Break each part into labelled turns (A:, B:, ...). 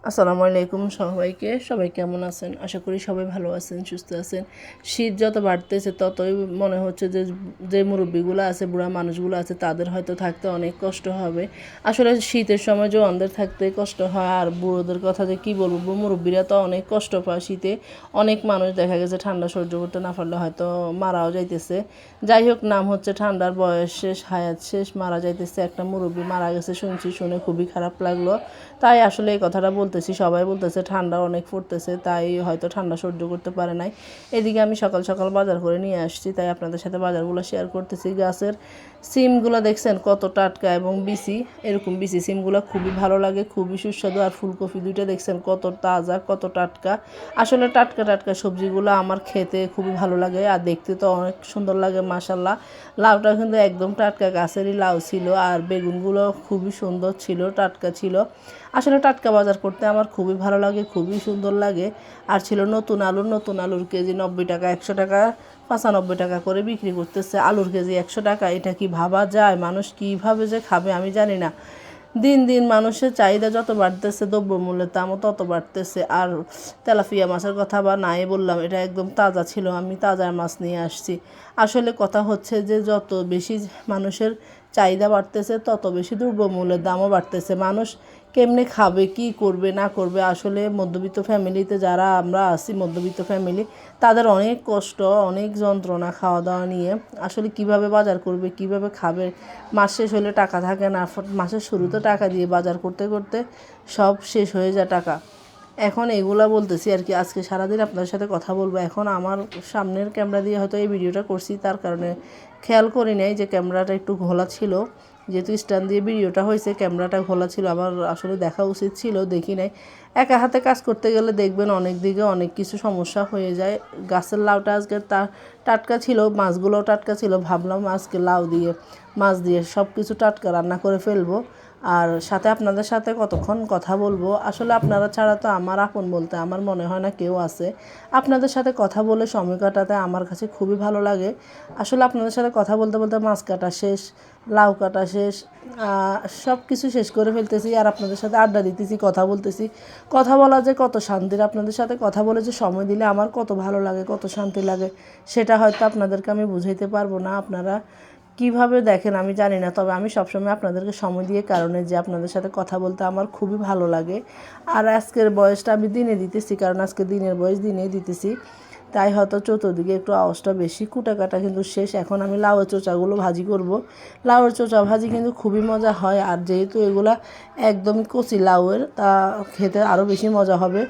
A: আসসালামু আলাইকুম সবাইকে। সবাই কেমন আছেন? আশা করি সবাই ভালো আছেন, সুস্থ আছেন। শীত যত বাড়তেছে ততই মনে হচ্ছে যে যে মুরব্বিগুলো আছে, বুড়া মানুষগুলো আছে, তাদের হয়তো থাকতে অনেক কষ্ট হবে। আসলে শীতের সময় জওয়ানদের থাকতে কষ্ট হয়, আর বুড়োদের কথা যে কী বলবো, মুরব্বিরা তো অনেক কষ্ট পায় শীতে। অনেক মানুষ দেখা গেছে ঠান্ডা সহ্য করতে না পারলে হয়তো মারাও যাইতেছে। যাই হোক, নাম হচ্ছে ঠান্ডার বয়স শেষ, হায়াত শেষ, মারা যাইতেছে। একটা মুরব্বি মারা গেছে শুনছি, শুনে খুবই খারাপ লাগলো। তাই আসলে এই কথাটা বলতেছি। সবাই বলতেছে ঠান্ডা অনেক পড়তেছে, তাই হয়তো ঠান্ডা সহ্য করতে পারে নাই। এদিকে আমি সকাল সকাল বাজার করে নিয়ে আসছি, তাই আপনাদের সাথে বাজারগুলো শেয়ার করতেছি। গাছের সিমগুলো দেখছেন কত টাটকা এবং বিসি, এরকম বিসি সিমগুলো খুবই ভালো লাগে, খুবই সুস্বাদু। আর ফুলকপি দুইটা দেখছেন কত তাজা, কত টাটকা। আসলে টাটকা টাটকা সবজিগুলো আমার খেতে খুবই ভালো লাগে, আর দেখতে তো অনেক সুন্দর লাগে মাশাল্লাহ। লাউটা কিন্তু একদম টাটকা গাছেরই লাউ ছিল, আর বেগুনগুলো খুবই সুন্দর ছিল, টাটকা ছিল। আসলে টাটকা বাজার করতে আমার খুবই ভালো লাগে, খুবই সুন্দর লাগে। আর ছিল নতুন আলু, নতুন আলুর কেজি 90 টাকা, 100 টাকা, 95 টাকা করে বিক্রি করতেছে। আলুর কেজি 100 টাকা, এটা কি ভাবা যায়? মানুষ কীভাবে যে খাবে আমি জানি না। দিন দিন মানুষের চাহিদা যত বাড়তেছে, দ্রব্যমূল্যের দামও তত বাড়তেছে। আর তেলাপিয়া মাছের কথা বা নাই বললাম, এটা একদম তাজা ছিল, আমি তাজা মাছ নিয়ে আসছি। আসলে কথা হচ্ছে যে যত বেশি মানুষের চাহিদা বাড়তেছে তত বেশি দ্রব্যমূল্যের দামও বাড়তেছে। মানুষ কেমনে খাবে, কি করবে না করবে? আসলে মধ্যবিত্ত ফ্যামিলিতে যারা আমরা আছি, মধ্যবিত্ত ফ্যামিলি, তাদের অনেক কষ্ট, অনেক যন্ত্রণা খাওয়া দাওয়া নিয়ে। আসলে কিভাবে বাজার করবে, কিভাবে খাবে? মাস শেষ হলে টাকা থাকে না, মাসের শুরুতে টাকা দিয়ে বাজার করতে করতে সব শেষ হয়ে যায় টাকা। এখন এগুলা বলতেছি আর কি। আজকে সারাদিন আপনাদের সাথে কথা বলবো। এখন আমার সামনের ক্যামেরা দিয়ে হয়তো এই ভিডিওটা করছি, তার কারণে খেয়াল করি নাই যে ক্যামেরাটা একটু ঘোলা ছিল। যেহেতু স্ট্যান্ড দিয়ে ভিডিওটা হয়েছে, ক্যামেরাটা ঘোলা ছিল, আমার আসলে দেখা উচিত ছিল, দেখি নাই। একা হাতে কাজ করতে গেলে দেখবেন অনেক দিকে অনেক কিছু সমস্যা হয়ে যায়। গাছের লাউটা আজকে টাটকা ছিল, মাছগুলোও টাটকা ছিল। ভাবলাম আজকে লাউ দিয়ে, মাছ দিয়ে সব কিছু টাটকা রান্না করে ফেলবো, আর সাথে আপনাদের সাথে কতক্ষণ কথা বলবো। আসলে আপনারা ছাড়া তো আমার আপন বলতে আমার মনে হয় না কেউ আছে। আপনাদের সাথে কথা বলে সময় কাটাতে আমার কাছে খুবই ভালো লাগে। আসলে আপনাদের সাথে কথা বলতে বলতে মাছ কাটা শেষ, লাউ কাটা শেষ, সব কিছু শেষ করে ফেলতেছি, আর আপনাদের সাথে আড্ডা দিতেছি, কথা বলতেছি। কথা বলা যে কত শান্তির, আপনাদের সাথে কথা বলে যে সময় দিলে আমার কত ভালো লাগে, কত শান্তি লাগে, সেটা হয়তো আপনাদেরকে আমি বুঝাইতে পারবো না। আপনারা কিভাবে দেখেন আমি জানি না, তবে আমি সবসময় আপনাদেরকে সময় দিয়ে কারণে যে আপনাদের সাথে কথা বলতে আমার খুবই ভালো লাগে। আর আজকের বয়সটা আমি দিনে দিতেছি, কারণ আজকে দিনের বয়স দিনেই দিতেছি, তাই হয়তো চতুর্দিকে একটু আওয়াজটা বেশি। কুটা কাটা কিন্তু শেষ। এখন আমি লাউয়ের চোচাগুলো ভাজি করব। লাউয়ের চোচা ভাজি কিন্তু খুবই মজা হয়, আর যেহেতু এগুলা একদমই কচি লাউয়ের, তা খেতে আরও বেশি মজা হবে।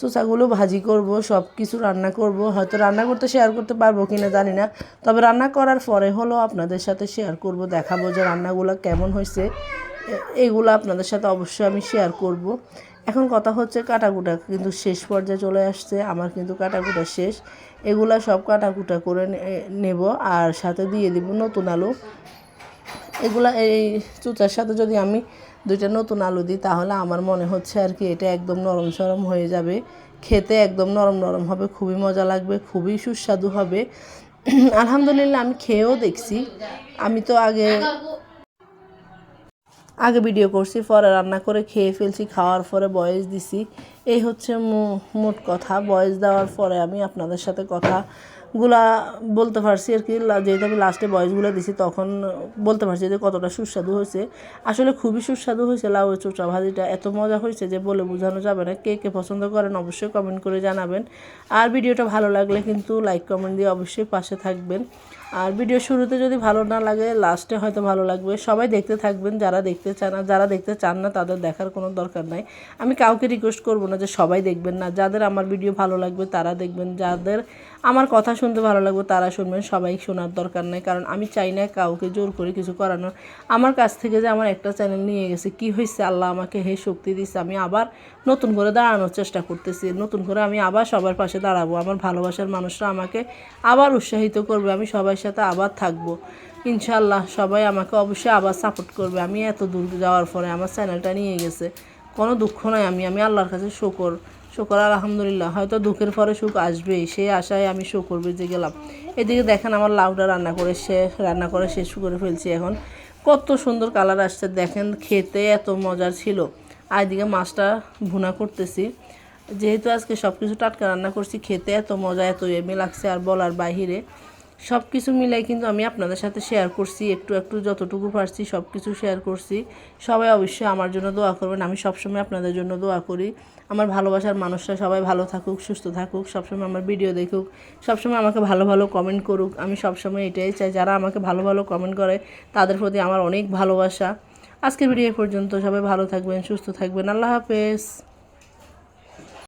A: চোচাগুলো ভাজি করব, সব কিছু রান্না করব। হয়তো রান্না করতে শেয়ার করতে পারবো কিনা জানি না, তবে রান্না করার পরে হলো আপনাদের সাথে শেয়ার করব, দেখাবো যে রান্নাগুলো কেমন হয়েছে। এইগুলো আপনাদের সাথে অবশ্যই আমি শেয়ার করব। এখন কথা হচ্ছে কাটাকুটা কিন্তু শেষ পর্যায়ে চলে আসছে, আমার কিন্তু কাটাকুটা শেষ। এগুলা সব কাটাকুটা করে নেব, আর সাথে দিয়ে দিব নতুন আলু। এগুলা এই চুচার সাথে যদি আমি দুইটা নতুন আলু দিই, তাহলে আমার মনে হচ্ছে আর কি এটা একদম নরম সরম হয়ে যাবে, খেতে একদম নরম নরম হবে, খুবই মজা লাগবে, খুবই সুস্বাদু হবে। আলহামদুলিল্লাহ, আমি খেয়েও দেখছি। আমি তো আগে আগে ভিডিও করছি, পরে রান্না করে খেয়ে ফেলছি, খাওয়ার পরে ভয়েস দিছি। এই হচ্ছে মোট কথা। ভয়েস দেওয়ার পরে আমি আপনাদের সাথে কথাগুলা বলতে পারছি আর কি। যেহেতু আমি লাস্টে ভয়েসগুলো দিছি, তখন বলতে পারছি যে কতটা সুস্বাদু হয়েছে। আসলে খুবই সুস্বাদু হয়েছে। লাউ চোচা ভাজিটা এত মজা হয়েছে যে বলে বোঝানো যাবে না। কে কে পছন্দ করেন অবশ্যই কমেন্ট করে জানাবেন। আর ভিডিওটা ভালো লাগলে কিন্তু লাইক কমেন্ট দিয়ে অবশ্যই পাশে থাকবেন। আর ভিডিও শুরুতে যদি ভালো না লাগে, লাস্টে হয়তো ভালো লাগবে। সবাই দেখতে থাকবেন, যারা দেখতে চান। আর যারা দেখতে চান না, তাদের দেখার কোনো দরকার নাই। আমি কাউকে রিকোয়েস্ট করবো না যে সবাই দেখবেন না। যাদের আমার ভিডিও ভালো লাগবে তারা দেখবেন, যাদের আমার কথা শুনতে ভালো লাগবে তারা শুনবেন। সবাই শোনার দরকার নেই, কারণ আমি চাই না কাউকে জোর করে কিছু করানোর। আমার কাছ থেকে যে আমার একটা চ্যানেল নিয়ে গেছে, কি হয়েছে? আল্লাহ আমাকে হে শক্তি দিচ্ছে, আমি আবার নতুন করে দাঁড়ানোর চেষ্টা করতেছি। নতুন করে আমি আবার সবার পাশে দাঁড়াবো। আমার ভালোবাসার মানুষরা আমাকে আবার উৎসাহিত করবে, আমি সবার সাথে আবার থাকবো ইনশাল্লাহ। সবাই আমাকে অবশ্যই আবার সাপোর্ট করবে। আমি এত দূর যাওয়ার পরে আমার চ্যানেলটা নিয়ে গেছে, কোনো দুঃখ নয়। আমি আল্লাহর কাছে শুকর আলহামদুলিল্লাহ। হয়তো দুঃখের পরে সুখ আসবেই, সেই আশায় আমি শুকর বেজে গেলাম। এদিকে দেখেন আমার লাউটা রান্না করে শেষ করে ফেলছি। এখন কত সুন্দর কালার আসছে দেখেন, খেতে এত মজার ছিল। আর এদিকে মাছটা ভুনা করতেছি। যেহেতু আজকে সব কিছু টাটকা রান্না করছি, খেতে এত মজা এত এমনি লাগছে আর বলার বাহিরে। সব কিছু মিলাই কিন্তু আমি আপনাদের সাথে শেয়ার করছি, একটু একটু যতটুকু পারছি সব কিছু শেয়ার করছি। সবাই অবশ্যই আমার জন্য দোয়া করবেন, আমি সবসময় আপনাদের জন্য দোয়া করি। আমার ভালোবাসার মানুষরা সবাই ভালো থাকুক, সুস্থ থাকুক, সবসময় আমার ভিডিও দেখুক, সবসময় আমাকে ভালো ভালো কমেন্ট করুক। আমি সবসময় এটাই চাই, যারা আমাকে ভালো ভালো কমেন্ট করে তাদের প্রতি আমার অনেক ভালোবাসা। আজকের ভিডিও পর্যন্ত, সবাই ভালো থাকবেন, সুস্থ থাকবেন, আল্লাহ হাফেজ।